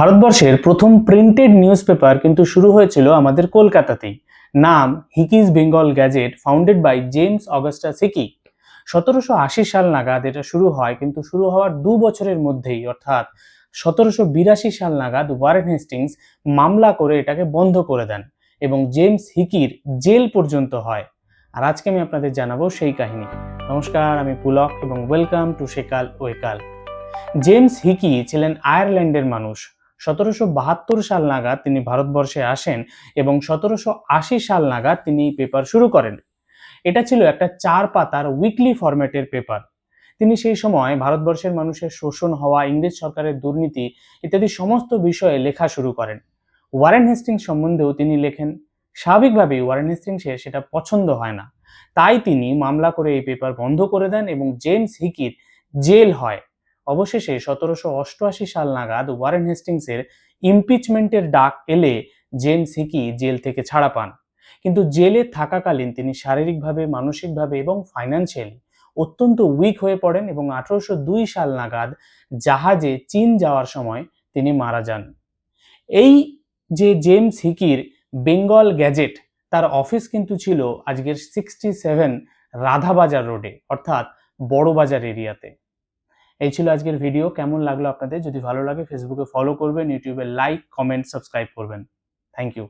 ভারতবর্ষের প্রথম printed news paper কিন্তু শুরু হয়েছিল আমাদের কলকাতাতেই। নাম Hicky's Bengal Gazette, founded by James Augustus Hicky. 1780 সাল নাগাদ এটা শুরু হয়, কিন্তু শুরু হওয়ার 2 বছরের মধ্যেই অর্থাৎ 1782 সাল নাগাদ ওয়ারেন হেস্টিংস মামলা করে এটাকে বন্ধ করে দেন এবং জেমস হিকির জেল পর্যন্ত হয়। আর আজকে আমি আপনাদের জানাবো সেই কাহিনী। নমস্কার, আমি পুলক এবং ওয়েলকাম টু সেকাল ওয়েকাল। জেমস হিকি ছিলেন আয়ারল্যান্ডের মানুষ। 1772 সাল নাগাদ তিনি ভারতবর্ষে আসেন এবং 1780 সাল নাগাদ তিনি পেপার শুরু করেন। এটা ছিল একটা 4 পাতার উইকলি ফরম্যাটের পেপার। তিনি সেই সময় ভারতবর্ষের মানুষের শোষণ হওয়া, ইংরেজ সরকারের দুর্নীতি ইত্যাদি সমস্ত বিষয়ে লেখা শুরু করেন। ওয়ারেন হেস্টিংস সম্বন্ধেও তিনি লেখেন। স্বাভাবিকভাবেই ওয়ারেন হেস্টিংসের সেটা পছন্দ হয় না, তাই তিনি মামলা করে এই পেপার বন্ধ করে দেন এবং জেমস হিকির জেল হয়। অবশেষে 1788 সাল নাগাদ ওয়ারেন হেস্টিংসের ইমপিচমেন্টের ডাক এলে জেমস হিকি জেল থেকে ছাড়া পান। কিন্তু জেলে থাকাকালীন তিনি শারীরিকভাবে, মানসিকভাবে এবং ফাইন্যান্সিয়ালি অত্যন্ত উইক হয়ে পড়েন এবং 1802 সাল নাগাদ জাহাজে চীন যাওয়ার সময় তিনি মারা যান। এই যে জেমস হিকির বেঙ্গল গ্যাজেট, তার অফিস কিন্তু ছিল আজকের 67 রাধাবাজার রোডে, অর্থাৎ বড়বাজার এরিয়াতে। এই ছিল আজকের ভিডিও। কেমন লাগলো আপনাদের? যদি ভালো লাগে ফেসবুকে ফলো করবেন, ইউটিউবে লাইক, কমেন্ট, সাবস্ক্রাইব করবেন। Thank you.